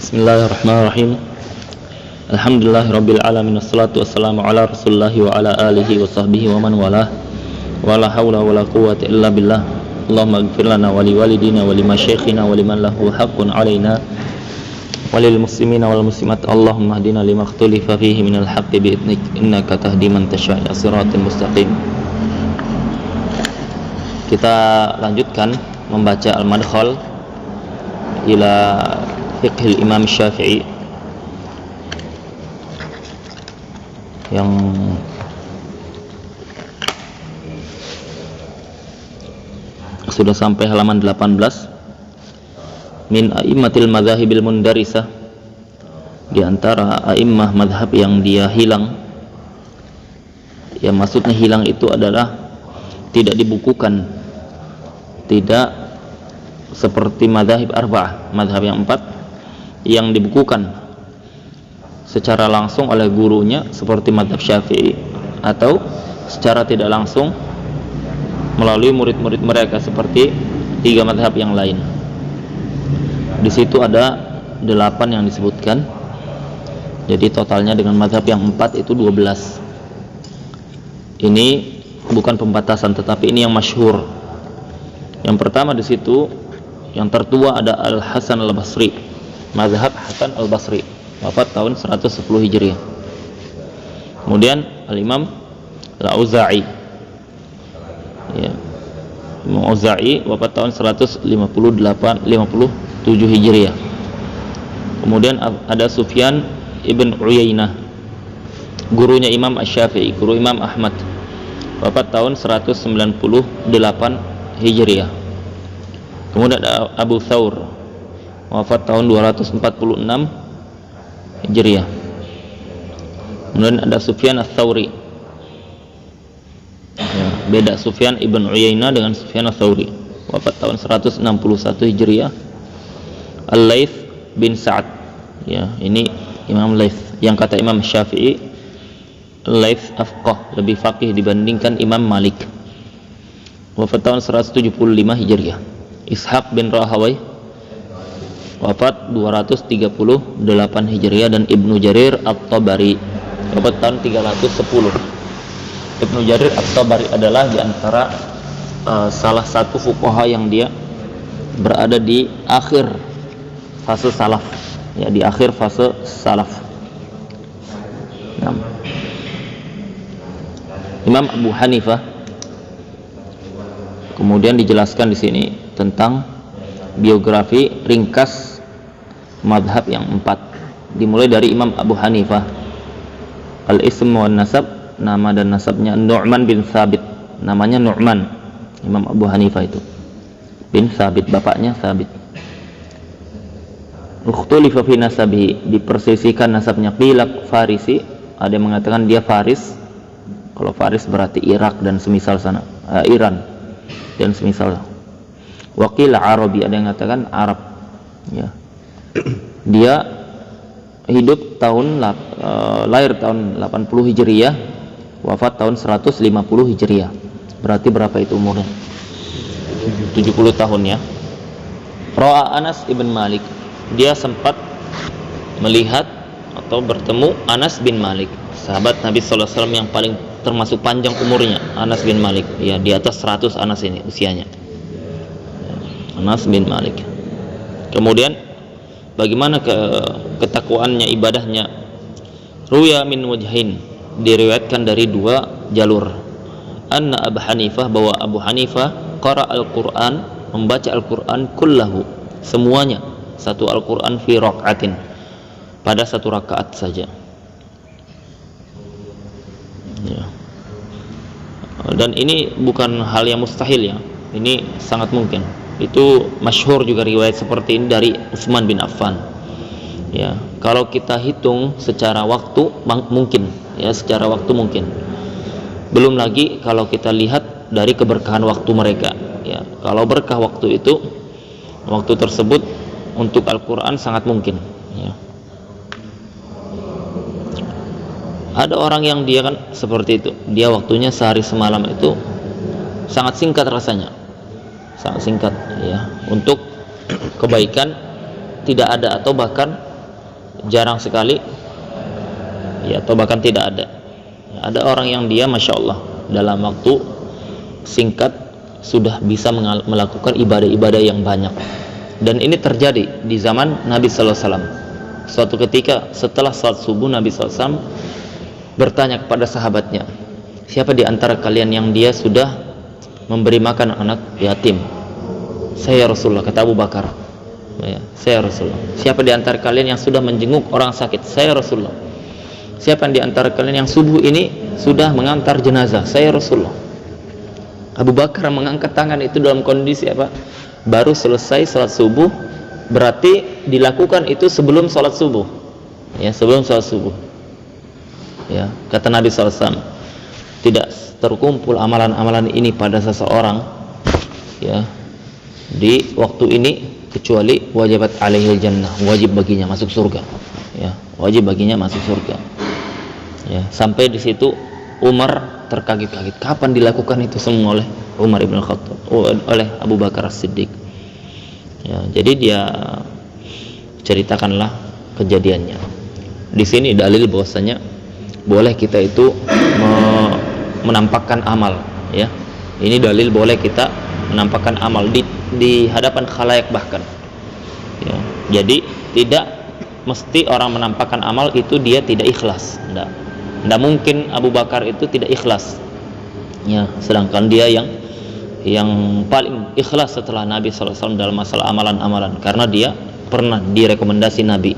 Bismillahirrahmanirrahim. Alhamdulillahirabbil alamin wassalatu wassalamu ala Rasulillah wa ala alihi wa sahbihi wa man walah. Wala haula wala quwwata illa billah. Allahumma ighfir lana wa li walidina wa li masyayikhina wa liman lahu haqqun alaina wa lil muslimina wal muslimat. Allahumma hdina lima ikhtalafa fihi minal haqqi bi idnik innaka tahdi man tasya' ila siratal mustaqim. Kita lanjutkan membaca Al-Madkhal ila Fiqhil Imam Syafi'i yang sudah sampai halaman 18. Min a'immatil madzahibil mundarisah, di antara a'immah madhab yang dia hilang. Yang maksudnya hilang itu adalah tidak dibukukan, tidak seperti madzhab arba'ah, madhab yang 4 yang dibukukan secara langsung oleh gurunya seperti madhab Syafi'i, atau secara tidak langsung melalui murid-murid mereka seperti 3 madhab yang lain. Di situ ada 8 yang disebutkan, jadi totalnya dengan madhab yang 4 itu 12. Ini bukan pembatasan, tetapi ini yang masyhur. Yang pertama di situ, yang tertua ada Al-Hasan Al-Basri, mazhab Hasan Al-Basri, wafat tahun 110 Hijriah. Kemudian Al-Imam Al-Auza'i, ya, Imam Auza'i wafat tahun 157 Hijriah. Kemudian ada Sufyan Ibn Uyainah, gurunya Imam Asy-Syafi'i, guru Imam Ahmad, wafat tahun 198 Hijriah. Kemudian ada Abu Thawr, wafat tahun 246 Hijriah. Kemudian ada Sufyan Ats-Tsauri, ya, beda Sufyan Ibn Uyainah dengan Sufyan Ats-Tsauri, wafat tahun 161 Hijriah. Al-Laits bin Sa'ad, ya, ini Imam Laits, yang kata Imam Syafi'i Laits afqah, lebih faqih dibandingkan Imam Malik, wafat tahun 175 Hijriah. Ishaq bin Rahawai, wafat 238 Hijriah. Dan Ibnu Jarir At-Tabari, wafat tahun 310. Ibnu Jarir At-Tabari adalah di antara salah satu fuqaha yang dia berada di akhir fase salaf, ya, di akhir fase salaf. Nah, Imam Abu Hanifah, kemudian dijelaskan di sini tentang biografi ringkas madhab yang 4. Dimulai dari Imam Abu Hanifah. Al-Ism wa Nasab, nama dan nasabnya Nu'man bin Thabit, namanya Nu'man. Imam Abu Hanifah itu bin Thabit, bapaknya Thabit. Ukhtulifa fi nasabihi, dipersisikan nasabnya. Qila Farisi, ada yang mengatakan dia Faris. Kalau Faris berarti Irak dan semisal sana, Iran dan semisal. Wakil Arabi, ada yang mengatakan Arab, ya. Dia hidup lahir tahun 80 Hijriah, wafat tahun 150 Hijriah. Berarti berapa itu umurnya? 70 tahun, ya. Ra'a Anas ibn Malik, dia sempat melihat atau bertemu Anas bin Malik, sahabat Nabi sallallahu alaihi wasallam yang paling termasuk panjang umurnya. Anas bin Malik, ya, di atas 100 Anas ini usianya, Anas bin Malik. Kemudian bagaimana ketakwaannya, ibadahnya? Ruya min wajhain, diriwayatkan dari 2 jalur. Anna Abu Hanifah, bahwa Abu Hanifah qara al-Quran, membaca Al-Quran kullahu, semuanya, satu Al-Quran fi raka'atin, pada 1 rakaat saja, ya. Dan ini bukan hal yang mustahil, ya, ini sangat mungkin. Itu masyhur juga riwayat seperti ini dari Utsman bin Affan, ya. Kalau kita hitung secara waktu mungkin, ya, secara waktu mungkin. Belum lagi kalau kita lihat dari keberkahan waktu mereka, ya. Kalau berkah waktu itu, waktu tersebut untuk Al-Quran sangat mungkin, ya. Ada orang yang dia kan seperti itu, dia waktunya sehari semalam itu sangat singkat rasanya, sangat singkat, ya, untuk kebaikan tidak ada atau bahkan jarang sekali ya, atau bahkan tidak ada. Ada orang yang dia Masya Allah dalam waktu singkat sudah bisa melakukan ibadah-ibadah yang banyak. Dan ini terjadi di zaman Nabi Sallallahu Alaihi Wasallam. Suatu ketika setelah salat subuh, Nabi Sallallahu Alaihi Wasallam bertanya kepada sahabatnya, siapa di antara kalian yang dia sudah memberi makan anak yatim? Saya Rasulullah, kata Abu Bakar. Ya, saya Rasulullah. Siapa di antara kalian yang sudah menjenguk orang sakit? Saya Rasulullah. Siapa di antara kalian yang subuh ini sudah mengantar jenazah? Saya Rasulullah. Abu Bakar mengangkat tangan itu dalam kondisi apa? Baru selesai salat subuh, berarti dilakukan itu sebelum salat subuh. Ya, sebelum salat subuh. Ya, kata Nabi SAW, tidak terkumpul amalan-amalan ini pada seseorang ya di waktu ini kecuali wajibat alaihil jannah, wajib baginya masuk surga. Ya, wajib baginya masuk surga. Ya, sampai di situ Umar terkaget-kaget, kapan dilakukan itu semua oleh Umar ibn Khattab, oleh Abu Bakar As-Siddiq. Ya, jadi dia ceritakanlah kejadiannya. Di sini dalil bahwasanya boleh kita itu menampakkan amal, ya. Ini dalil boleh kita menampakkan amal di hadapan khalayak bahkan. Ya, jadi tidak mesti orang menampakkan amal itu dia tidak ikhlas. Tidak mungkin Abu Bakar itu tidak ikhlas. Ya, sedangkan dia yang paling ikhlas setelah Nabi SAW dalam masalah amalan-amalan, karena dia pernah direkomendasi Nabi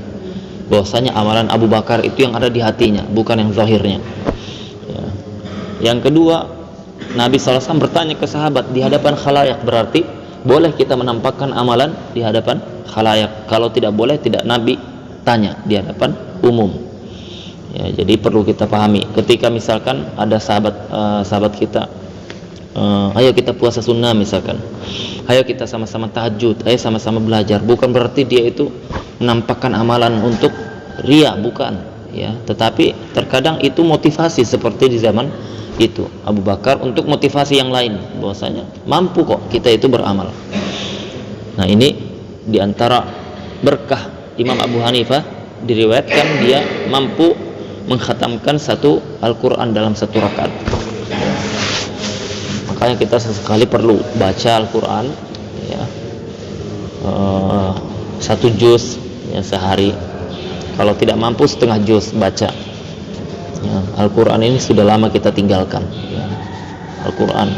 bahwasanya amalan Abu Bakar itu yang ada di hatinya, bukan yang zahirnya. Ya. Yang kedua, Nabi SAW bertanya ke sahabat di hadapan khalayak, berarti boleh kita menampakkan amalan di hadapan khalayak. Kalau tidak boleh, tidak Nabi tanya di hadapan umum. Ya, jadi perlu kita pahami. Ketika misalkan ada sahabat kita, ayo kita puasa sunnah misalkan, ayo kita sama-sama tahajud, ayo sama-sama belajar, bukan berarti dia itu menampakkan amalan untuk ria, bukan, ya. Tetapi terkadang itu motivasi seperti di zaman itu Abu Bakar untuk motivasi yang lain, bahwasanya mampu kok kita itu beramal. Nah, ini diantara berkah Imam Abu Hanifah, diriwayatkan dia mampu mengkhatamkan satu Al-Quran dalam satu rakaat. Makanya kita sesekali perlu baca Al-Quran, ya, satu juz ya, sehari. Kalau tidak mampu setengah juz baca. Ya, Al-Quran ini sudah lama kita tinggalkan. Ya, Al-Quran.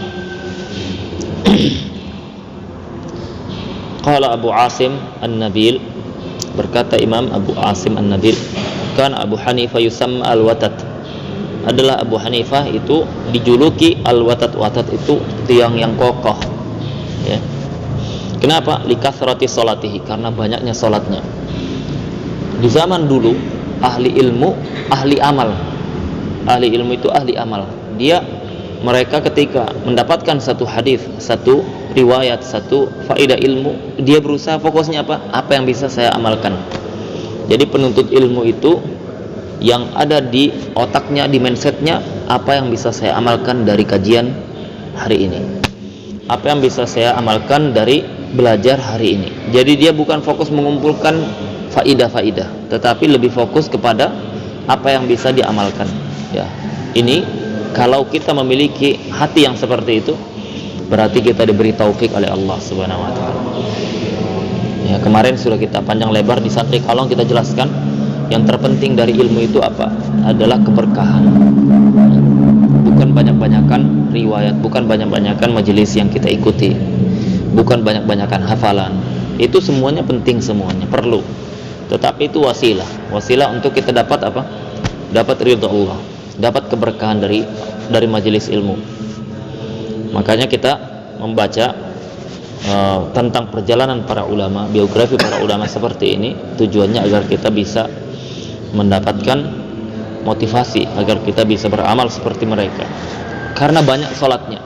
Qala Abu Asim An-Nabil, berkata Imam Abu Asim An-Nabil, kan Abu Hanifah yusamma al-watat, adalah Abu Hanifah itu dijuluki al-watat. Watat itu tiang yang kokoh, ya. Kenapa? Likathrati salatihi, karena banyaknya salatnya. Di zaman dulu ahli ilmu, ahli amal. Ahli ilmu itu ahli amal. Mereka ketika mendapatkan satu hadis, satu riwayat, satu faedah ilmu, dia berusaha fokusnya apa? Apa yang bisa saya amalkan. Jadi penuntut ilmu itu yang ada di otaknya, di mindsetnya, apa yang bisa saya amalkan dari kajian hari ini, apa yang bisa saya amalkan dari belajar hari ini. Jadi dia bukan fokus mengumpulkan faidah-faidah, tetapi lebih fokus kepada apa yang bisa diamalkan. Ya, ini kalau kita memiliki hati yang seperti itu, berarti kita diberi taufik oleh Allah Subhanahu Wa Taala. Ya, kemarin sudah kita panjang lebar di Santri Kalong kita jelaskan, yang terpenting dari ilmu itu apa? Adalah keberkahan. Bukan banyak-banyakan riwayat, bukan banyak-banyakan majelis yang kita ikuti, bukan banyak-banyakan hafalan. Itu semuanya penting, semuanya perlu. Tetapi itu wasilah untuk kita dapat apa? Dapat ridha Allah, dapat keberkahan dari majelis ilmu. Makanya kita membaca tentang perjalanan para ulama, biografi para ulama seperti ini, tujuannya agar kita bisa mendapatkan motivasi, agar kita bisa beramal seperti mereka. Karena banyak sholatnya,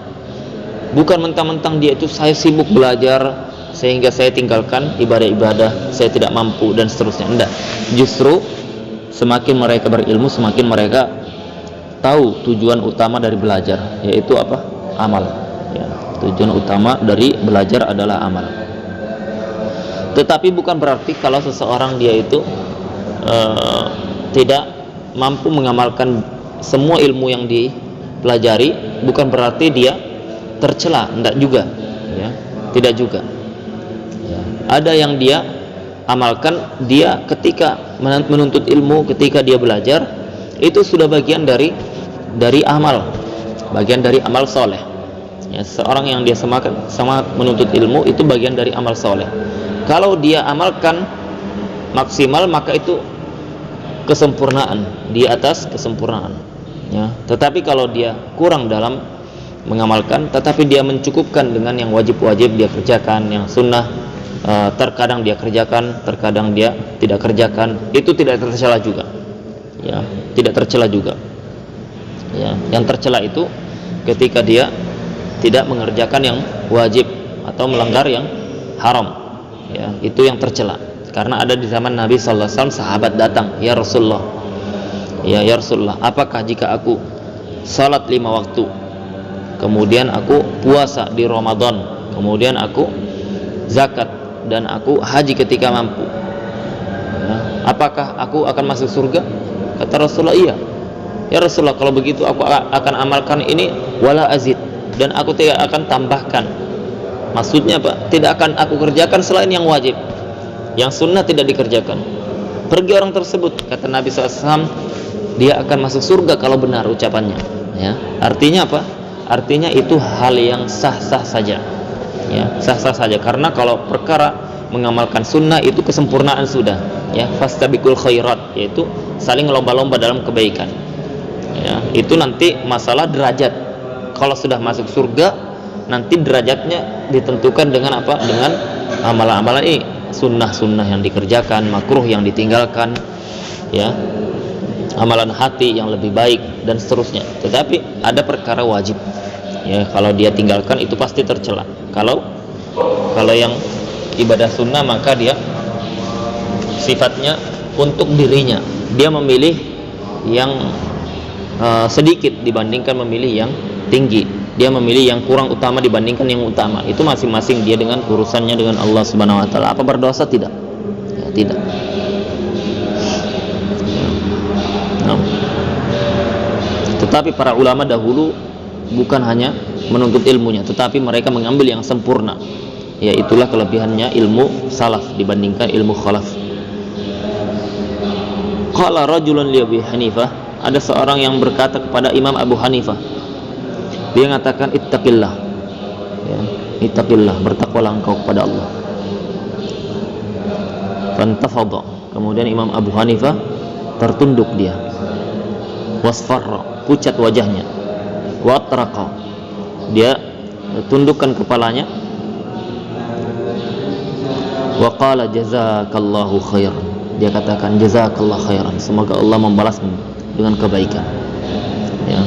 bukan mentang-mentang dia itu saya sibuk belajar sehingga saya tinggalkan ibadah-ibadah, saya tidak mampu dan seterusnya. Enggak, justru semakin mereka berilmu, semakin mereka tahu tujuan utama dari belajar, yaitu apa? Amal, ya. Tujuan utama dari belajar adalah amal. Tetapi bukan berarti kalau seseorang dia itu tidak mampu mengamalkan semua ilmu yang dipelajari, bukan berarti dia tercela, enggak juga, ya, tidak juga. Ya. Ada yang dia amalkan, dia ketika menuntut ilmu, ketika dia belajar, itu sudah bagian dari amal, bagian dari amal soleh. Ya, seorang yang dia semangat menuntut ilmu itu bagian dari amal soleh. Kalau dia amalkan maksimal, maka itu kesempurnaan, di atas kesempurnaan, ya. Tetapi kalau dia kurang dalam mengamalkan, tetapi dia mencukupkan dengan yang wajib-wajib dia kerjakan, yang sunnah terkadang dia kerjakan, terkadang dia tidak kerjakan, itu tidak tercela juga, ya, tidak tercela juga, ya. Yang tercela itu ketika dia tidak mengerjakan yang wajib atau melanggar yang haram, ya, itu yang tercela. Karena ada di zaman Nabi sallallahu alaihi wasallam, sahabat datang, ya Rasulullah, ya Rasulullah, apakah jika aku salat 5 waktu, kemudian aku puasa di Ramadan, kemudian aku zakat dan aku haji ketika mampu, ya, apakah aku akan masuk surga? Kata Rasulullah, iya. Ya Rasulullah, kalau begitu aku akan amalkan ini wala azid, dan aku tidak akan tambahkan. Maksudnya apa? Tidak akan aku kerjakan selain yang wajib, yang sunnah tidak dikerjakan. Pergi orang tersebut, kata Nabi SAW, dia akan masuk surga kalau benar ucapannya, ya. Artinya apa? Artinya itu hal yang sah-sah saja, ya, sah-sah saja. Karena kalau perkara mengamalkan sunnah itu kesempurnaan sudah, ya. Fastabiqul khairat, yaitu saling lomba-lomba dalam kebaikan, ya. Itu nanti masalah derajat. Kalau sudah masuk surga, nanti derajatnya ditentukan dengan apa? Dengan amalan-amalan ini, sunnah-sunnah yang dikerjakan, makruh yang ditinggalkan, ya, amalan hati yang lebih baik dan seterusnya. Tetapi ada perkara wajib, ya, kalau dia tinggalkan itu pasti tercela. Kalau yang ibadah sunnah, maka dia sifatnya untuk dirinya, dia memilih yang sedikit dibandingkan memilih yang tinggi, dia memilih yang kurang utama dibandingkan yang utama. Itu masing-masing dia dengan urusannya dengan Allah Subhanahu wa taala. Apa berdosa? Tidak, ya, tidak. Nah. Tetapi para ulama dahulu bukan hanya menuntut ilmunya, tetapi mereka mengambil yang sempurna. Ya, itulah kelebihannya ilmu salaf dibandingkan ilmu khalaf. Qala rajulun li Abi Hanifah, ada seorang yang berkata kepada Imam Abu Hanifah, dia mengatakan ittaqillah, ya, ittaqillah, bertakwalah engkau kepada Allah. Fantafadha, kemudian Imam Abu Hanifah tertunduk dia, wasfarra, pucat wajahnya, watraqa, dia tundukkan kepalanya, wa qala jazakallahu khairan, dia katakan jazakallahu khairan, semoga Allah membalasmu dengan kebaikan, ya.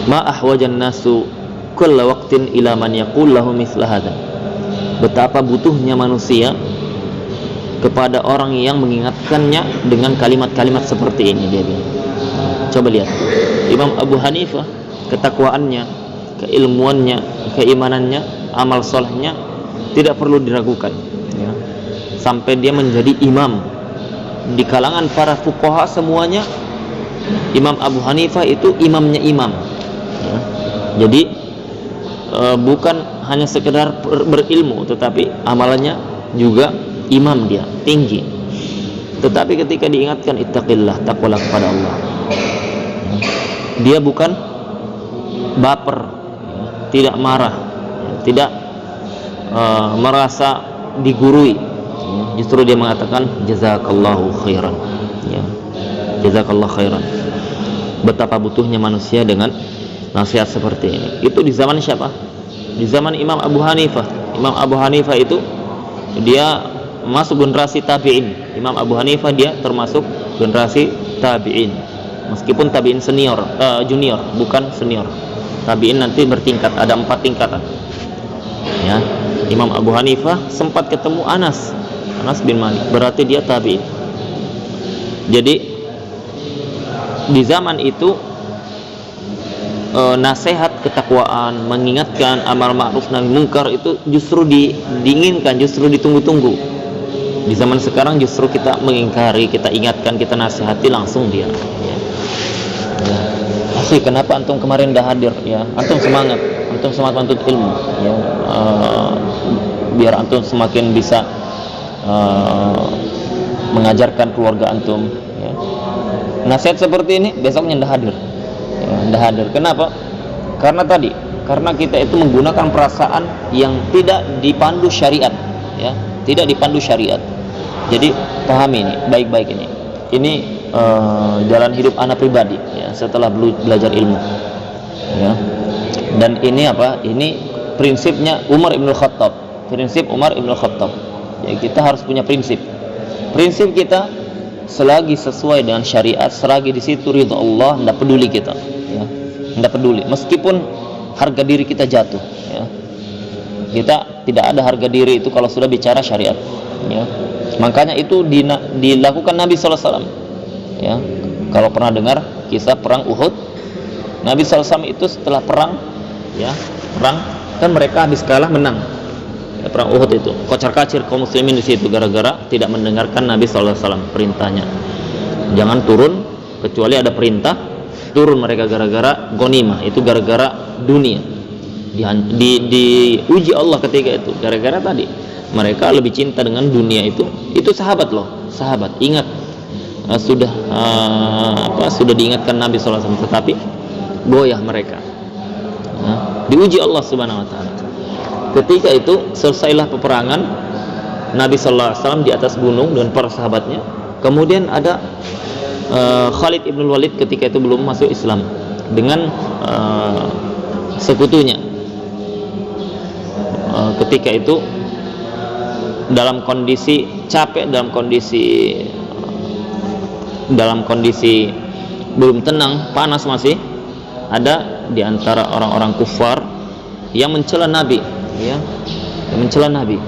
Ma ahwajan nasu kulla waqtin ila man yaqul lahu mithla hadha, betapa butuhnya manusia kepada orang yang mengingatkannya dengan kalimat-kalimat seperti ini, dia bilang. Coba lihat Imam Abu Hanifah, ketakwaannya, keilmuannya, keimanannya, amal solehnya tidak perlu diragukan, ya. Sampai dia menjadi imam di kalangan para fuqaha semuanya. Imam Abu Hanifah itu imamnya imam, ya. Jadi bukan hanya sekedar berilmu, tetapi amalannya juga imam, dia tinggi. Tetapi ketika diingatkan ittaqillah, takwalah kepada Allah, dia bukan baper, ya, tidak marah, ya, tidak merasa digurui, ya. Justru dia mengatakan jazakallahu khairan, ya, jazakallahu khairan. Betapa butuhnya manusia dengan nasihat seperti ini. Itu di zaman siapa? Di zaman Imam Abu Hanifah. Imam Abu Hanifah itu dia masuk generasi tabi'in. Imam Abu Hanifah dia termasuk generasi tabi'in. Meskipun tabi'in senior, junior, bukan senior. Tabi'in nanti bertingkat, ada 4 tingkatan. Ya, Imam Abu Hanifah sempat ketemu Anas bin Malik, berarti dia tabi'in. Jadi di zaman itu nasihat ketakwaan, mengingatkan amal ma'ruf nahi munkar itu justru diinginkan, justru ditunggu-tunggu. Di zaman sekarang justru kita mengingkari, kita ingatkan, kita nasihati, langsung dia ya. Ya. Akhi, kenapa antum kemarin dah hadir ya? Antum semangat menuntut ilmu ya. Biar antum semakin bisa mengajarkan keluarga antum ya. Nasihat seperti ini besoknya dah hadir ya, dah hadir. Kenapa? Karena kita itu menggunakan perasaan yang tidak dipandu syariat ya, tidak dipandu syariat. Jadi pahami ini baik-baik ini. Ini jalan hidup anak pribadi ya, setelah belajar ilmu ya. Dan ini apa? Ini prinsipnya Umar Ibn Khattab. Prinsip Umar Ibn Khattab ya, kita harus punya prinsip kita selagi sesuai dengan syariat, selagi di situ ridha Allah, tidak peduli kita ya, tidak peduli meskipun harga diri kita jatuh ya. Kita tidak ada harga diri itu kalau sudah bicara syariat ya. Makanya itu dilakukan Nabi SAW ya. Kalau pernah dengar kisah perang Uhud, Nabi SAW itu setelah perang ya, perang kan mereka habis kalah menang ya, perang Uhud itu kocar-kacir kaum muslimin di situ gara-gara tidak mendengarkan Nabi SAW perintahnya. Jangan turun kecuali ada perintah. Turun mereka gara-gara ghanimah, itu gara-gara dunia. Diuji Allah ketika itu gara-gara tadi mereka lebih cinta dengan dunia itu sahabat loh, sahabat. Ingat sudah diingatkan Nabi SAW, tetapi goyah mereka. Diuji Allah Subhanahu Wa Taala. Ketika itu selesailah peperangan, Nabi SAW di atas gunung dengan para sahabatnya. Kemudian ada Khalid ibn Walid ketika itu belum masuk Islam dengan sekutunya. Ketika itu dalam kondisi capek, dalam kondisi belum tenang, panas masih, ada di antara orang-orang kufar yang mencela Nabi ya, yang mencela Nabi.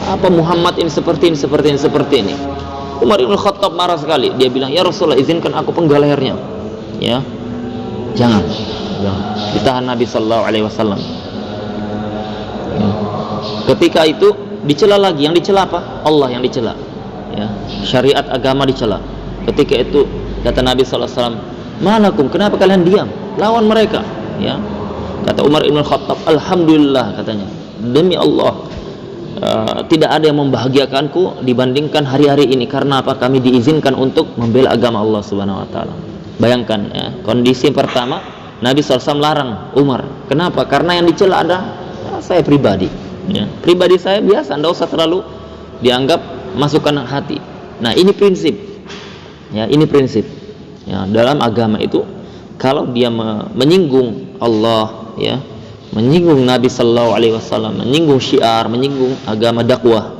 Apa Muhammad ini seperti ini. Umar Ibn Khattab marah sekali. Dia bilang, "Ya Rasulullah, izinkan aku penggal lehernya." Ya. Jangan. Ditahan Nabi sallallahu alaihi wasallam. Ya. Ketika itu dicela lagi, yang dicela apa? Allah yang dicela. Ya. Syariat agama dicela. Ketika itu kata Nabi sallallahu alaihi wasallam, "Malakum, kenapa kalian diam? Lawan mereka." Ya. Kata Umar Ibn Khattab, "Alhamdulillah," katanya. "Demi Allah, tidak ada yang membahagiakanku dibandingkan hari-hari ini. Karena apa? Kami diizinkan untuk membela agama Allah Subhanahu Wa Taala." Bayangkan ya, kondisi pertama Nabi SAW larang Umar. Kenapa? Karena yang dicela ada saya pribadi ya. Pribadi saya biasa, tidak usah terlalu dianggap masukan hati. Nah, ini prinsip ya, ini prinsip ya, dalam agama itu. Kalau dia menyinggung Allah ya, menyinggung Nabi Sallallahu Alaihi Wasallam, menyinggung syiar, menyinggung agama dakwah,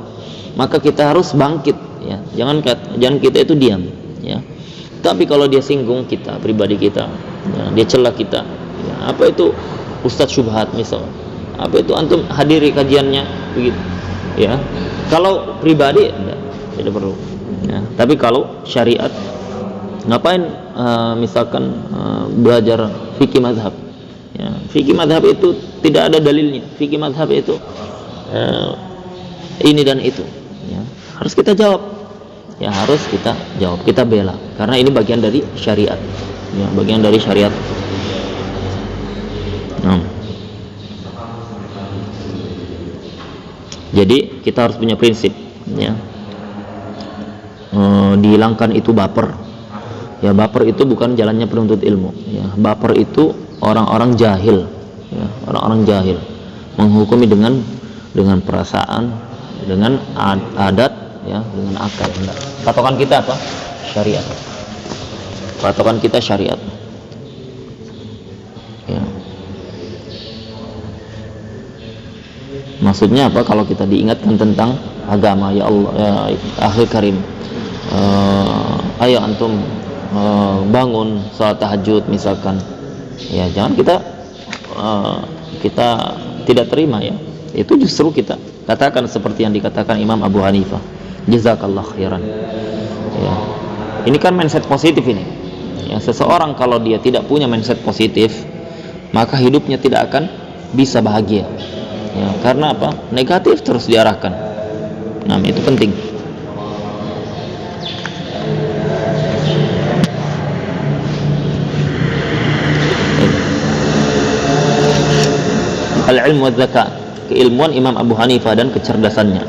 maka kita harus bangkit ya. Jangan kita itu diam ya. Tapi kalau dia singgung kita, pribadi kita ya, dia cela kita ya, apa itu Ustadz Syubhat misal, apa itu antum hadiri kajiannya begitu ya. Kalau pribadi tidak perlu ya. Tapi kalau syariat, ngapain misalkan belajar fikih mazhab ya. Fikih mazhab itu tidak ada dalilnya. Fikih mazhab itu ini dan itu ya. Harus kita jawab ya, harus kita jawab, kita bela, karena ini bagian dari syariat ya, bagian dari syariat. Jadi kita harus punya prinsip ya. Dihilangkan itu baper ya. Baper itu bukan jalannya penuntut ilmu ya. Baper itu orang-orang jahil ya, orang-orang jahil menghukumi dengan perasaan, dengan adat ya, dengan akal. Patokan kita apa? Syariat. Patokan kita syariat ya. Maksudnya apa? Kalau kita diingatkan tentang agama, ya Allah ya akhir karim, ayo antum bangun salat tahajud misalkan ya, jangan kita tidak terima ya. Itu justru kita katakan seperti yang dikatakan Imam Abu Hanifah, jazakallah khairan ya. Ini kan mindset positif ini ya. Seseorang kalau dia tidak punya mindset positif, maka hidupnya tidak akan bisa bahagia ya. Karena apa? Negatif terus diarahkan Nah, itu penting. Al-ilm wa zaka, keilmuan Imam Abu Hanifah dan kecerdasannya.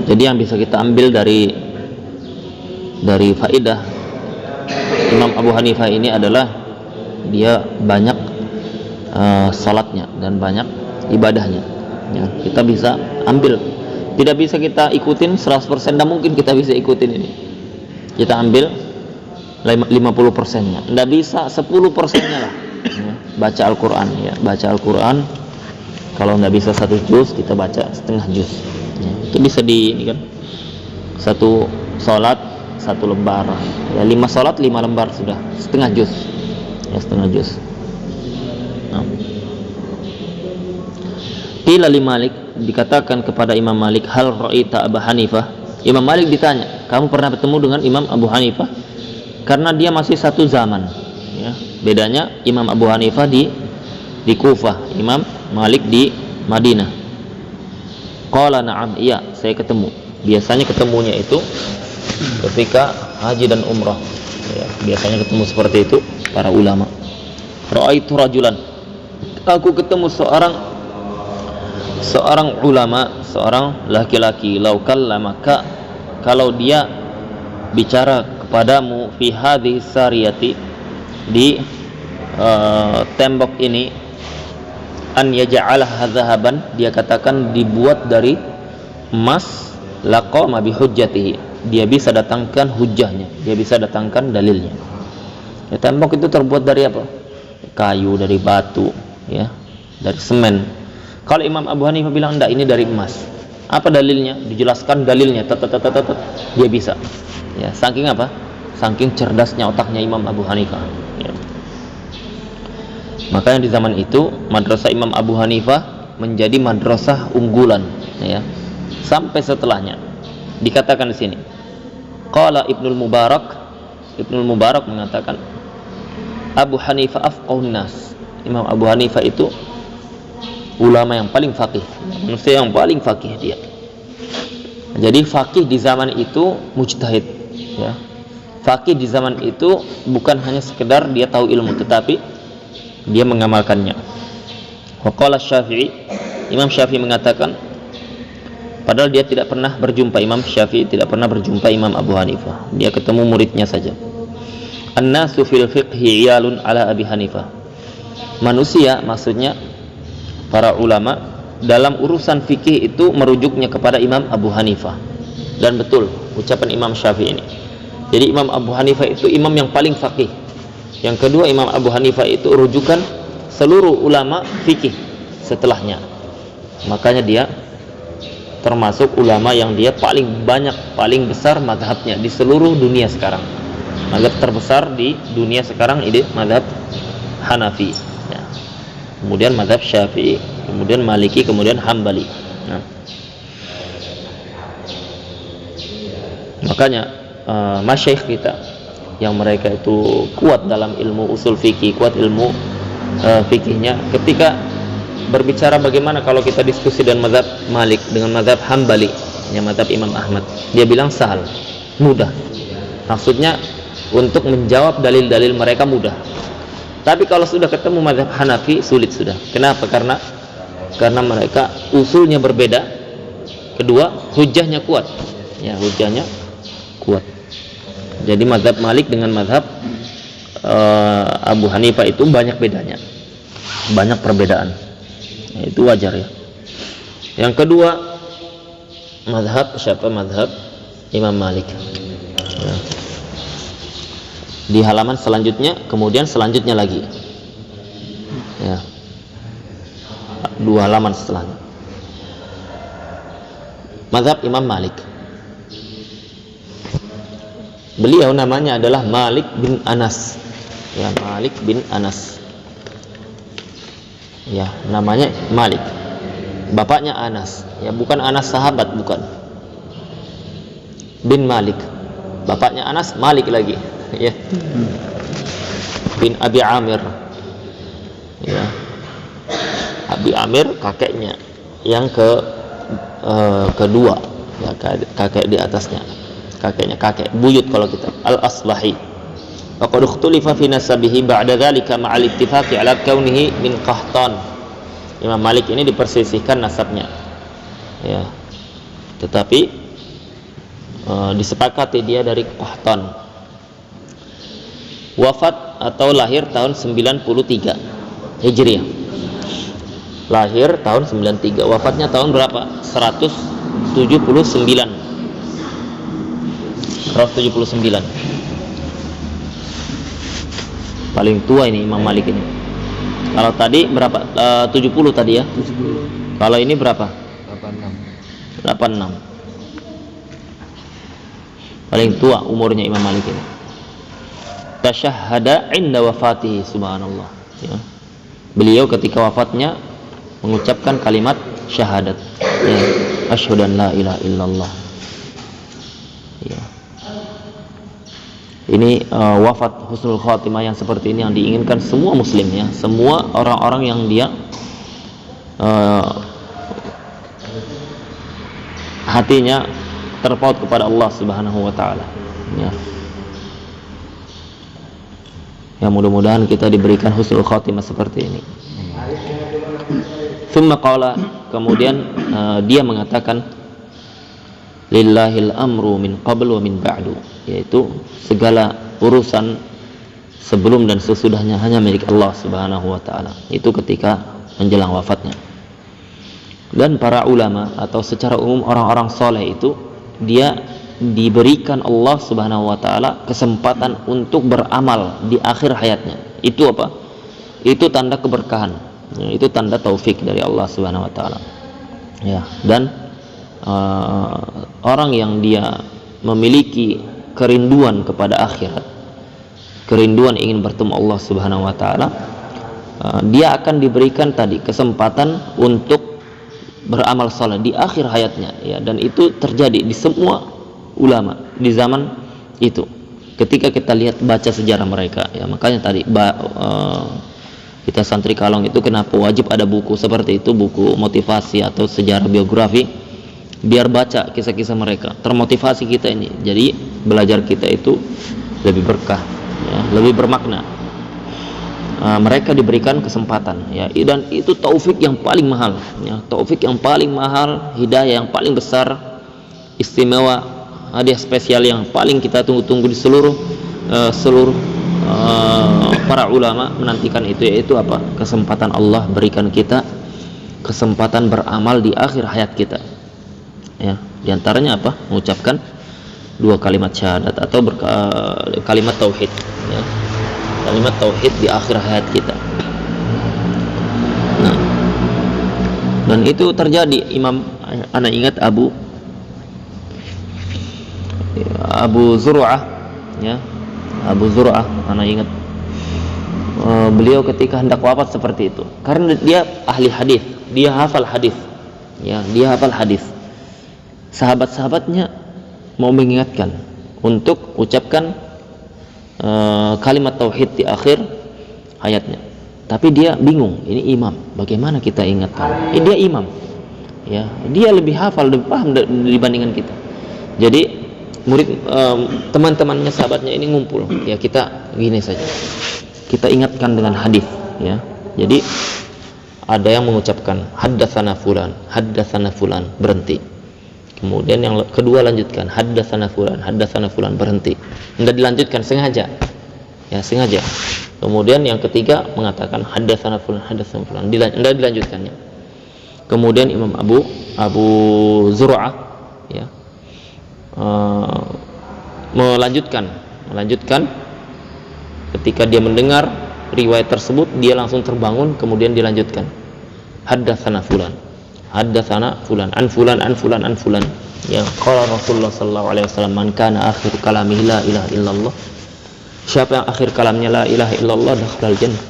Jadi yang bisa kita ambil dari faedah Imam Abu Hanifah ini adalah dia banyak salatnya dan banyak ibadahnya. Ya, kita bisa ambil. Tidak bisa kita ikutin 100%, tidak mungkin kita bisa ikutin ini. Kita ambil 50%-nya, tidak bisa 10%-nya lah. Ya, baca Al-Quran, ya, baca Al-Quran. Kalau tidak bisa 1 juz, kita baca setengah juz. Ya, itu bisa ini kan, 1 sholat 1 lembar. Ya, 5 sholat 5 lembar sudah setengah juz. Ya, setengah juz. Nah. Qila li Malik, dikatakan kepada Imam Malik, hal ra'ita Abu Hanifah. Imam Malik ditanya, kamu pernah bertemu dengan Imam Abu Hanifah? Karena dia masih satu zaman, ya. Bedanya Imam Abu Hanifah di Kufah, Imam Malik di Madinah. Qala na'am, iya, saya ketemu. Biasanya ketemunya itu ketika haji dan umrah, ya, biasanya ketemu seperti itu para ulama. Ra'aitu rajulan, aku ketemu seorang ulama, seorang laki-laki, laukal lamaka, kalau dia bicara kepadamu fi hadhihi sariyati, di tembok ini, an yaj'alaha dhahaban, dia katakan dibuat dari emas, laqama bi hujjatihi, dia bisa datangkan hujahnya, dia bisa datangkan dalilnya. Ya, tembok itu terbuat dari apa? Kayu, dari batu, ya, dari semen. Kalau Imam Abu Hanifah bilang enggak, ini dari emas. Apa dalilnya? Dijelaskan dalilnya, dia bisa. Ya, saking apa? Saking cerdasnya otaknya Imam Abu Hanifah. Ya. Makanya di zaman itu madrasah Imam Abu Hanifah menjadi madrasah unggulan, ya. Sampai setelahnya dikatakan di sini. Qala Ibnul Mubarak mengatakan, Abu Hanifah afqahun nas. Imam Abu Hanifah itu ulama yang paling faqih, manusia yang paling faqih dia. Jadi faqih di zaman itu mujtahid, ya. Faqih di zaman itu bukan hanya sekedar dia tahu ilmu, tetapi dia mengamalkannya. Wa qala Syafi'i, Imam Syafi'i mengatakan, padahal dia tidak pernah berjumpa, Imam Syafi'i tidak pernah berjumpa Imam Abu Hanifah, dia ketemu muridnya saja. An-nasu fil fiqhi iyalun ala Abi Hanifah. Manusia, maksudnya para ulama, dalam urusan fikih itu merujuknya kepada Imam Abu Hanifah. Dan betul ucapan Imam Syafi'i ini. Jadi Imam Abu Hanifah itu imam yang paling faqih. Yang kedua, Imam Abu Hanifah itu rujukan seluruh ulama fikih setelahnya. Makanya dia termasuk ulama yang dia paling banyak, paling besar mazhabnya di seluruh dunia sekarang. Mazhab terbesar di dunia sekarang ini mazhab Hanafi, ya. Kemudian mazhab Syafi'i, kemudian Maliki, kemudian Hambali. Nah. Makanya masyayikh kita yang mereka itu kuat dalam ilmu usul fikih, kuat ilmu fikihnya, ketika berbicara bagaimana kalau kita diskusi dengan mazhab Malik, dengan mazhab Hambali, ya, mazhab Imam Ahmad, dia bilang sahal, mudah. Maksudnya untuk menjawab dalil-dalil mereka mudah. Tapi kalau sudah ketemu mazhab Hanafi, sulit sudah. Kenapa? Karena mereka usulnya berbeda. Kedua, hujahnya kuat. Ya, hujahnya kuat. Jadi mazhab Malik dengan mazhab Abu Hanifah itu banyak bedanya, banyak perbedaan. Ya, itu wajar, ya. Yang kedua, mazhab siapa? Mazhab Imam Malik. Ya. Di halaman selanjutnya, kemudian selanjutnya lagi, ya, 2 halaman setelahnya, mazhab Imam Malik. Beliau namanya adalah Malik bin Anas, ya, Malik bin Anas, ya, namanya Malik, bapaknya Anas, ya, bukan Anas sahabat, bukan, bin Malik, bapaknya Anas, Malik lagi, ya, bin Abi Amir, ya. Abi Amir kakeknya yang kedua, ya, kakek di atasnya, kakek buyut kalau kita, Al-Aslahi. Faqad ikhtulifa fi nasabihi ba'da dzalika ma'al ittifaqi ala kaunihi min Qahtan. Imam Malik ini dipersisihkan nasabnya, ya, tetapi disepakati dia dari Qahtan. Wafat atau lahir tahun 93 Hijriah, lahir tahun 93, wafatnya tahun berapa? 179. Paling tua ini Imam Malik ini. Kalau tadi berapa? 70 tadi ya? 70. Kalau ini berapa? 86. Paling tua umurnya Imam Malik ini. Tasyahhada inda wafatihi, subhanallah, ya. Beliau ketika wafatnya mengucapkan kalimat syahadat, ya, asyhadu an la ilaha illallah, ya. Ini wafat husnul khatimah yang seperti ini yang diinginkan semua muslim, ya, semua orang-orang yang dia hatinya terpaut kepada Allah Subhanahu wa taala, ya. Ya, mudah-mudahan kita diberikan husnul khatimah seperti ini. Thumma qala, kemudian dia mengatakan lillahil amru min qabl wa min ba'du, yaitu segala urusan sebelum dan sesudahnya hanya milik Allah Subhanahu wa taala. Itu ketika menjelang wafatnya. Dan para ulama atau secara umum orang-orang soleh itu dia diberikan Allah Subhanahu wa taala kesempatan untuk beramal di akhir hayatnya. Itu apa? Itu tanda keberkahan. Ya, itu tanda taufik dari Allah Subhanahu wa taala. Ya, dan orang yang dia memiliki kerinduan kepada akhirat, kerinduan ingin bertemu Allah Subhanahu wa taala, dia akan diberikan tadi kesempatan untuk beramal saleh di akhir hayatnya, ya. Dan itu terjadi di semua ulama di zaman itu. Ketika kita lihat baca sejarah mereka, ya, makanya tadi kita santri Kalong itu kenapa wajib ada buku seperti itu, buku motivasi atau sejarah biografi, biar baca kisah-kisah mereka, termotivasi kita ini. Jadi belajar kita itu lebih berkah, ya, lebih bermakna. Mereka diberikan kesempatan, ya, dan itu taufik yang paling mahal, ya, taufik yang paling mahal, hidayah yang paling besar, istimewa, hadiah spesial yang paling kita tunggu-tunggu di seluruh para ulama menantikan itu, yaitu apa? Kesempatan Allah berikan kita kesempatan beramal di akhir hayat kita, ya. Di antaranya apa? Mengucapkan 2 kalimat syahadat atau kalimat tauhid, ya. Kalimat tauhid di akhir hayat kita. Nah, dan itu terjadi. Imam, anak ingat Abu Zur'ah, ya, Abu Zur'ah, anak ingat, beliau ketika hendak wafat seperti itu, karena dia ahli hadis, dia hafal hadis, ya, dia hafal hadis. Sahabat-sahabatnya mau mengingatkan untuk ucapkan kalimat tauhid di akhir hayatnya, tapi dia bingung, ini imam, bagaimana kita ingatkan? Dia imam, ya, dia lebih hafal, lebih paham dibandingkan kita. Jadi murid, teman-temannya, sahabatnya ini ngumpul, ya, kita gini saja, kita ingatkan dengan hadis, ya. Jadi ada yang mengucapkan haddatsana fulan, berhenti. Kemudian yang kedua lanjutkan haddatsana fulan, berhenti. Enggak dilanjutkan, sengaja, ya, sengaja. Kemudian yang ketiga mengatakan haddatsana fulan, enggak dilanjutkannya. Kemudian Imam Abu Zur'ah, ya, melanjutkan ketika dia mendengar riwayat tersebut, dia langsung terbangun, kemudian dilanjutkan haddatsana fulan an fulan, ya. Qala Rasulullah sallallahu alaihi wasallam, man kana akhir kalamihi la ilaha illallah, siapa yang akhir kalamnya la ilaha illallah dakhalal jannah.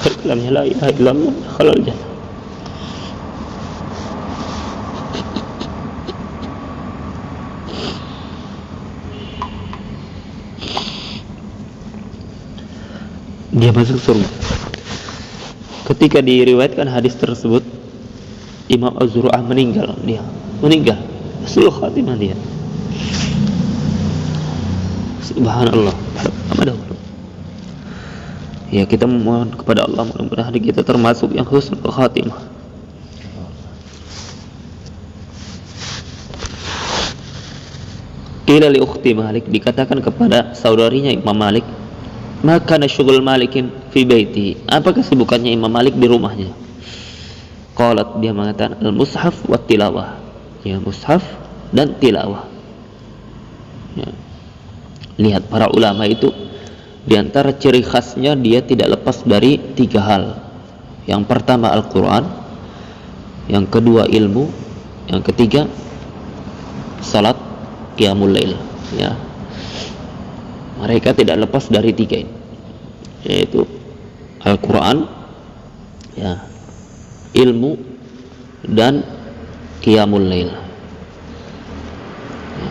akhir kalamnya la ilaha illallah halal jannah. Dia masuk surga. Ketika diriwayatkan hadis tersebut, Imam Az-Zur'ah meninggal seluruh khatimah dia. Subhanallah. Ya, kita memohon kepada Allah mudah-mudahan kita termasuk yang husnul khatimah. Qila li ukhti Malik, dikatakan kepada saudarinya Imam Malik, maka syughul Malikin fi baiti, apa kesibukannya Imam Malik di rumahnya? Qalat, dia mengatakan al-mushaf wa tilawah, ya, mushaf dan tilawah. Ya. Lihat para ulama itu, di antara ciri khasnya dia tidak lepas dari 3 hal. Yang pertama Al-Quran, yang kedua ilmu, yang ketiga salat qiyamul lail. Ya, mereka tidak lepas dari 3 ini, yaitu Al-Quran, ya, ilmu, dan qiyamul lail. Ya.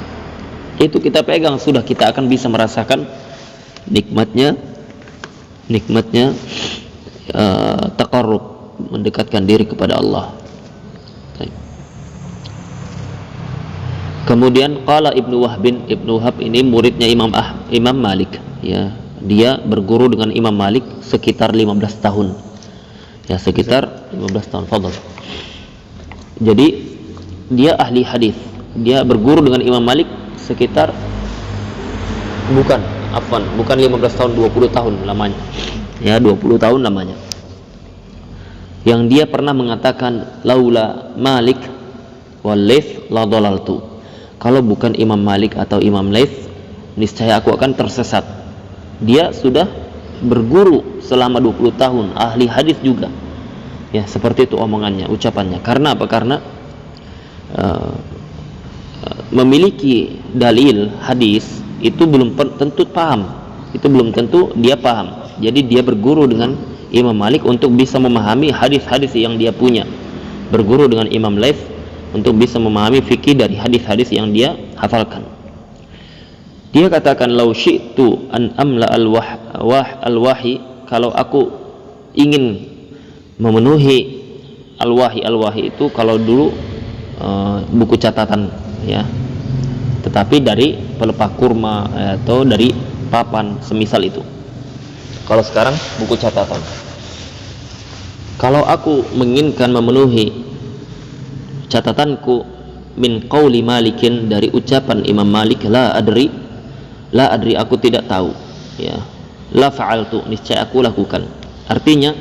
Itu kita pegang, sudah kita akan bisa merasakan nikmatnya taqarrub, mendekatkan diri kepada Allah. Kemudian qala Ibnu Wahab ini muridnya Imam Malik, ya. Dia berguru dengan Imam Malik sekitar 15 tahun. Ya, sekitar 15 tahun. Fadhal. Jadi dia ahli hadis. Dia berguru dengan Imam Malik sekitar bukan 15 tahun, 20 tahun lamanya. Ya, 20 tahun lamanya. Yang dia pernah mengatakan laula Malik wal Laits la dhalaltu. Kalau bukan Imam Malik atau Imam Laits, niscaya aku akan tersesat. Dia sudah berguru selama 20 tahun, ahli hadis juga. Ya, seperti itu omongannya, ucapannya. Karena apa? Karena memiliki dalil hadis itu belum tentu paham. Itu belum tentu dia paham. Jadi dia berguru dengan Imam Malik untuk bisa memahami hadis-hadis yang dia punya. Berguru dengan Imam Laits untuk bisa memahami fikih dari hadis-hadis yang dia hafalkan. Dia katakan lau syi'tu an amla al-wahyi, kalau aku ingin memenuhi al-wahyi itu kalau dulu buku catatan, ya, tetapi dari pelepah kurma atau dari papan semisal itu. Kalau sekarang buku catatan. Kalau aku menginginkan memenuhi catatanku min qauli Malikin, dari ucapan Imam Malik, la adri aku tidak tahu, ya, la fa'altu, niscaya aku lakukan. Artinya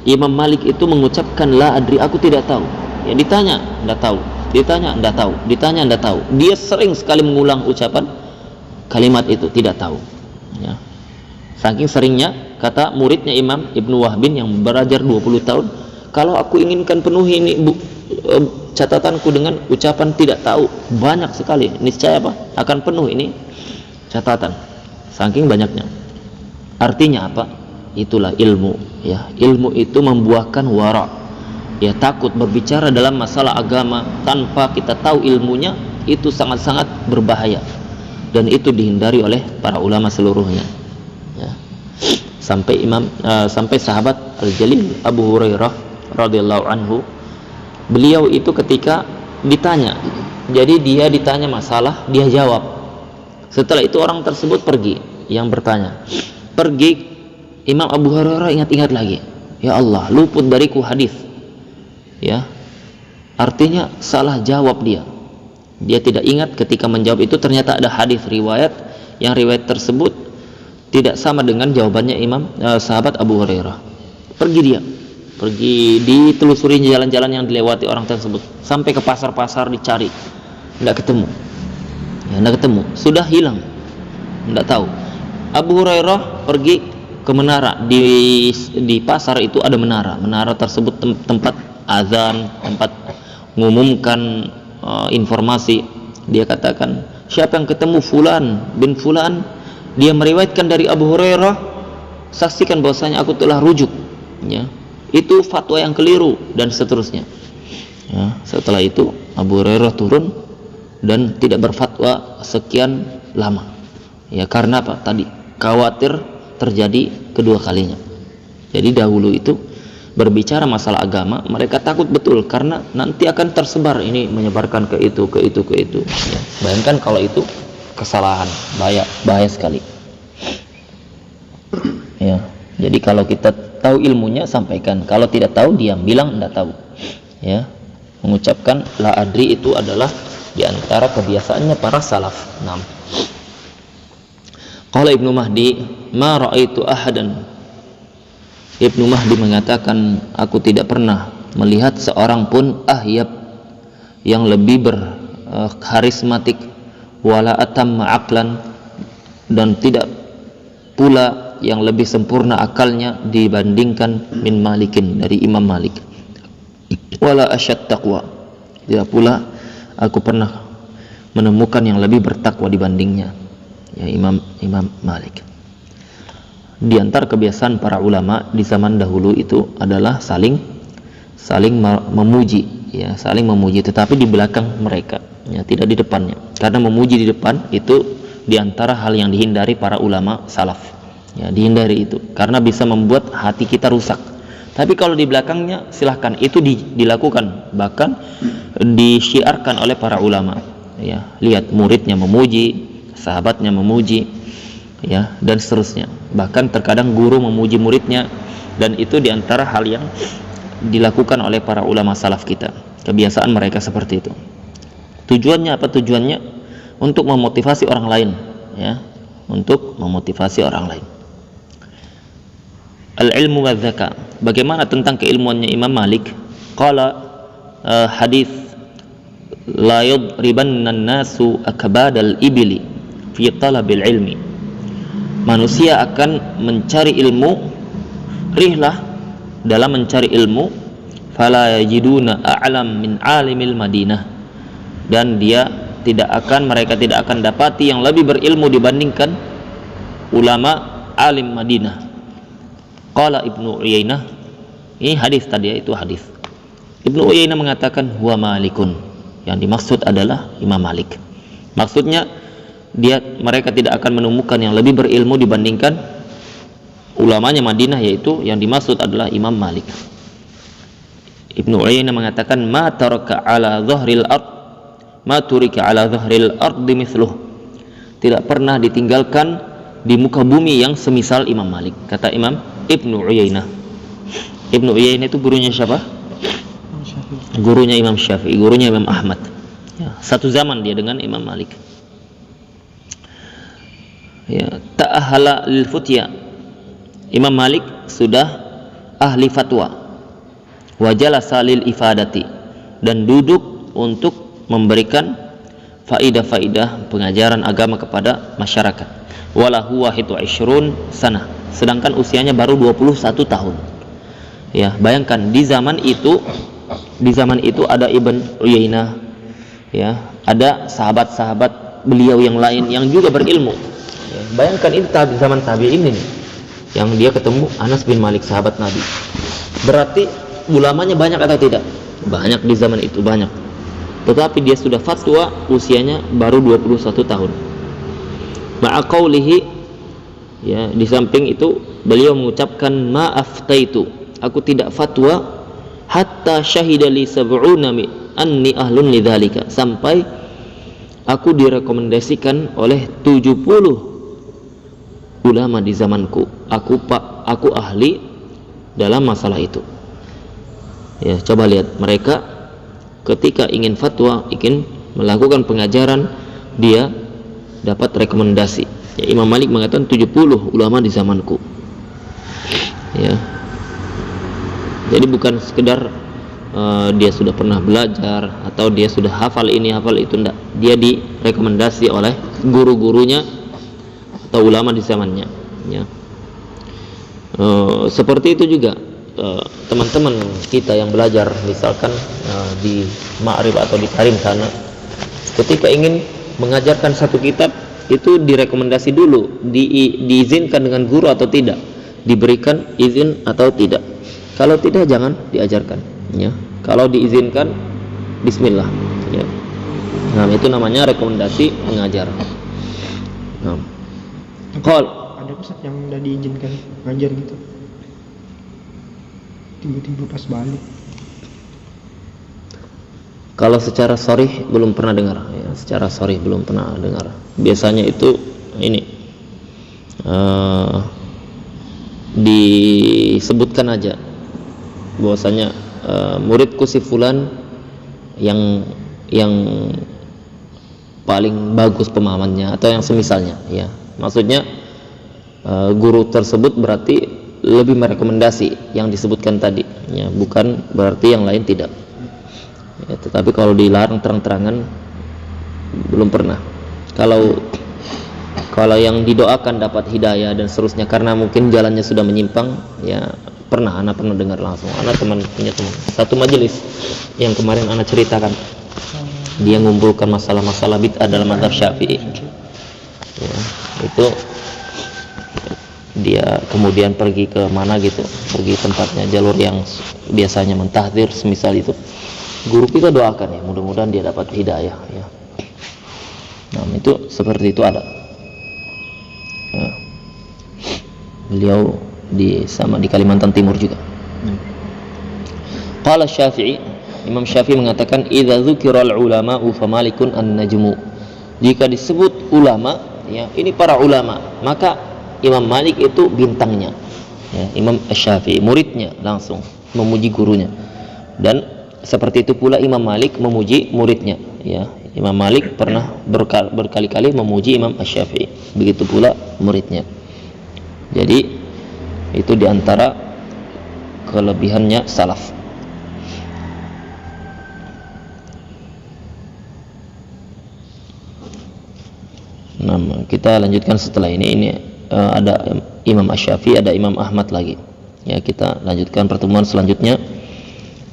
Imam Malik itu mengucapkan la adri, aku tidak tahu. Ya, ditanya enggak tahu, ditanya enggak tahu, ditanya enggak tahu. Dia sering sekali mengulang ucapan kalimat itu, tidak tahu, ya. Saking seringnya, kata muridnya Imam Ibnu Wahbin yang belajar 20 tahun, kalau aku inginkan penuhi ini catatanku dengan ucapan tidak tahu banyak sekali, niscaya apa? Akan penuh ini catatan, saking banyaknya. Artinya apa? Itulah ilmu, ya. Ilmu itu membuahkan wara, ya, takut berbicara dalam masalah agama tanpa kita tahu ilmunya, itu sangat-sangat berbahaya, dan itu dihindari oleh para ulama seluruhnya, ya. Sampai sahabat Al-Jalil Abu Hurairah radhiyallahu anhu, beliau itu ketika ditanya, jadi dia ditanya masalah, dia jawab. Setelah itu orang tersebut pergi, yang bertanya pergi, Imam Abu Hurairah ingat-ingat lagi, ya Allah, luput dariku hadis, ya. Artinya salah jawab dia tidak ingat ketika menjawab itu ternyata ada hadis riwayat, yang riwayat tersebut tidak sama dengan jawabannya sahabat Abu Hurairah. Pergi ditelusuri jalan-jalan yang dilewati orang tersebut, sampai ke pasar-pasar dicari, tidak ketemu, ya, tidak ketemu, sudah hilang, tidak tahu. Abu Hurairah pergi ke menara, di pasar itu ada menara tersebut tempat azan, tempat mengumumkan informasi. Dia katakan, siapa yang ketemu Fulan bin Fulan, dia meriwayatkan dari Abu Hurairah, saksikan bahwasanya aku telah rujuk ya, itu fatwa yang keliru dan seterusnya. Ya, setelah itu Abu Hurairah turun dan tidak berfatwa sekian lama. Ya, karena apa? Tadi khawatir terjadi kedua kalinya. Jadi dahulu itu berbicara masalah agama, mereka takut betul karena nanti akan tersebar, ini menyebarkan ke itu. Ya, bayangkan kalau itu kesalahan, bahaya sekali. Ya, jadi kalau kita tahu ilmunya sampaikan, kalau tidak tahu diam, bilang tidak tahu. Ya, mengucapkan la adri itu adalah di antara kebiasaannya para salaf. 6. Qala Ibnu Mahdi, ma ra'aitu ahadan. Ibnu Mahdi mengatakan, aku tidak pernah melihat seorang pun ahyab yang lebih berkarismatik, wala atamma aqlan, dan tidak pula yang lebih sempurna akalnya dibandingkan min Malikin, dari Imam Malik, wala asyad taqwa, tidak pula aku pernah menemukan yang lebih bertakwa dibandingnya, ya Imam Malik. Di antara kebiasaan para ulama di zaman dahulu itu adalah saling memuji, ya, saling memuji, tetapi di belakang mereka, ya, tidak di depannya. Karena memuji di depan itu di antara hal yang dihindari para ulama salaf, ya, dihindari itu karena bisa membuat hati kita rusak. Tapi kalau di belakangnya silahkan, itu dilakukan, bahkan disyiarkan oleh para ulama, ya. Lihat muridnya memuji, sahabatnya memuji, ya, dan seterusnya. Bahkan terkadang guru memuji muridnya, dan itu diantara hal yang dilakukan oleh para ulama salaf kita. Kebiasaan mereka seperti itu. Tujuannya apa? Tujuannya untuk memotivasi orang lain, ya, untuk memotivasi orang lain. Al-ilmu wa dzaka. Bagaimana tentang keilmuannya Imam Malik? Qala hadis la yadribanna an-nasu akbadal ibli fi talabil ilmi. Manusia akan mencari ilmu, rihlah dalam mencari ilmu, fala yajiduna a'lam min alimil Madinah, dan mereka tidak akan dapati yang lebih berilmu dibandingkan ulama alim Madinah. Qala Ibnu Uyainah, ini hadis tadi, itu hadis. Ibnu Uyainah mengatakan huwa Malikun, yang dimaksud adalah Imam Malik. Maksudnya mereka tidak akan menemukan yang lebih berilmu dibandingkan ulamanya Madinah, yaitu yang dimaksud adalah Imam Malik. Ibnu Uyainah mengatakan ma taraka ala dhahril ard ma turika ala dhahril ardi mithluh, tidak pernah ditinggalkan di muka bumi yang semisal Imam Malik, kata Imam Ibnu Uyainah. Ibnu Uyainah itu gurunya siapa? Gurunya Imam Syafi'i, gurunya Imam Ahmad, ya, satu zaman dia dengan Imam Malik. Ya, ta'ahala lil futya, Imam Malik sudah ahli fatwa, wa jalasa lil ifadati, dan duduk untuk memberikan faidah-faidah pengajaran agama kepada masyarakat. Walahu wahidu ishrun sanah, sedangkan usianya baru 21 tahun. Ya, bayangkan di zaman itu ada Ibn Uyainah, ya, ada sahabat-sahabat beliau yang lain yang juga berilmu. Ya, bayangkan itu zaman tabi'in ini, yang dia ketemu Anas bin Malik, sahabat Nabi. Berarti ulamanya banyak atau tidak? Banyak di zaman itu, banyak. Tetapi dia sudah fatwa usianya baru 21 tahun. Ma'a qawlihi, ya, di samping itu beliau mengucapkan ma'aftaitu, aku tidak fatwa hatta syahida li sab'una anni ahlun lidzalika, sampai aku direkomendasikan oleh 70 ulama di zamanku, aku ahli dalam masalah itu. Ya, coba lihat, mereka ketika ingin fatwa, ingin melakukan pengajaran, dia dapat rekomendasi. Ya, Imam Malik mengatakan 70 ulama di zamanku. Ya. Jadi bukan sekedar dia sudah pernah belajar atau dia sudah hafal ini hafal itu, enggak. Dia direkomendasi oleh guru-gurunya atau ulama di zamannya, ya. Seperti itu juga teman-teman kita yang belajar misalkan di Ma'rif atau di Karim sana, ketika ingin mengajarkan satu kitab itu direkomendasi dulu, diizinkan dengan guru atau tidak. diberikan izin atau tidak. Kalau tidak jangan diajarkan, ya. Kalau diizinkan, bismillah, ya. Nah, itu namanya rekomendasi mengajar. Nah, ada Ustaz yang udah diizinkan ngajar gitu, tiba-tiba pas balik. Kalau secara sharih belum pernah dengar, ya, secara sharih belum pernah dengar. Biasanya itu ini disebutkan aja bahwasanya muridku si fulan yang paling bagus pemahamannya atau yang semisalnya, ya. Maksudnya guru tersebut berarti lebih merekomendasi yang disebutkan tadi, ya, bukan berarti yang lain tidak. Ya, tetapi kalau dilarang terang-terangan belum pernah. Kalau yang didoakan dapat hidayah dan seterusnya karena mungkin jalannya sudah menyimpang, ya pernah, anak pernah dengar langsung. Anak punya teman satu majelis yang kemarin anak ceritakan, dia ngumpulkan masalah-masalah bid'ah dalam mazhab Syafi'i, ya, itu dia kemudian pergi ke mana gitu, pergi tempatnya jalur yang biasanya mentahdir semisal itu. Guru kita doakan, ya, mudah-mudahan dia dapat hidayah, ya. Nah, itu seperti itu ada, ya. Beliau di Kalimantan Timur juga. Qala Syafi'i, Imam Syafi'i mengatakan idza dzukiral ulama'u famalikun an-najmu. Jika disebut ulama, ya, ini para ulama, maka Imam Malik itu bintangnya, ya. Imam Syafi'i muridnya langsung memuji gurunya, dan seperti itu pula Imam Malik memuji muridnya, ya. Imam Malik pernah berkali-kali memuji Imam Syafi'i, begitu pula muridnya. Jadi itu diantara kelebihannya salaf. Nah, kita lanjutkan setelah ini ada Imam Syafi'i, ada Imam Ahmad lagi, ya. Kita lanjutkan pertemuan selanjutnya.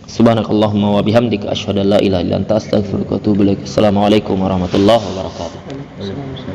Subhanakallahumma wa bihamdika asyhadu an la ilaha illa anta astaghfiruka wa atubu ilaik. Assalamualaikum warahmatullahi wabarakatuh.